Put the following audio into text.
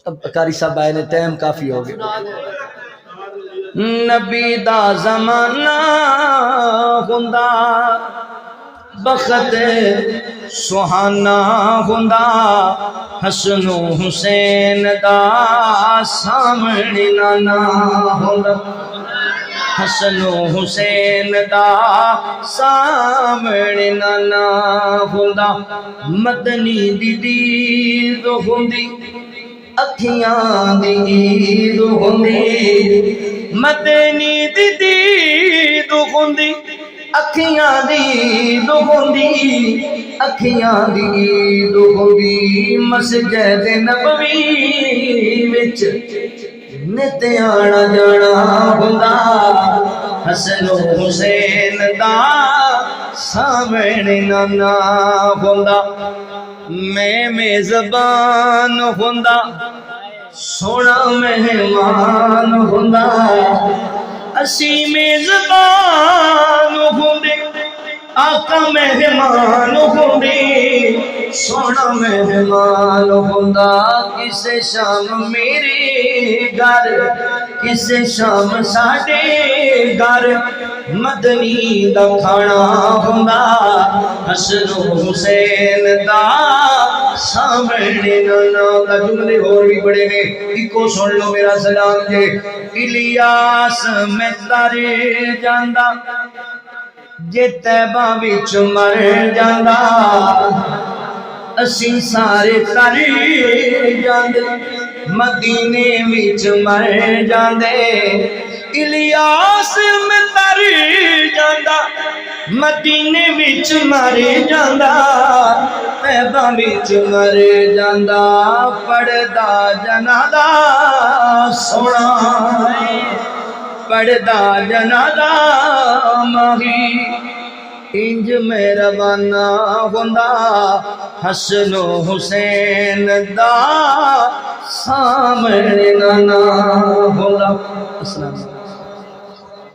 अब कारी साहब आए ने, टाइम काफी हो गया। नबी दा जमाना हुंदा बखत सुहाना हुंदा, हसनो हुसैन दा सामने नाना हुंदा, हसनो हुसैन दा सामने नाना हुंदा। मदनी दी दीद हुंदी, अखियां दी ईद हुंदी, मदनी दी दीद हुंदी, अखियां दी ईद हुंदी, अखियां दी ईद हुंदी। मस्जिद नबवी विच नित आना जाना हुंदा, हसन हुसैन दा सामने नाना हुंदा। मैं मेज़बान हुंदा, सोना मेहमान हुंदा, असी मेज़बान हुंदे, आका मेहमान हुंदे, सोना मेहमान हुंदा। किसे शाम मेरे घर, किसे शाम साडे घर, मदनी दा खाना हुंदा, हसन हुसैन दा सामने नाना दा। जुमले होर भी बड़े ने, इको सुन लो मेरा सलाम जे। इलियास मैं तारे जांदा, जे तैबा विच मर जांदा, असी सारे तारे जांदे, मदीने विच मर जांदे। इलियास मैं तारे जांदा, मदीने विच मर जांदा, तैबा विच मर जांदा। पढ़दा जनादा सोना, पढ़दा जनादा माही, इंज में रवाना हुंदा, हसनो हुसैन दा सामने नाना हुंदा।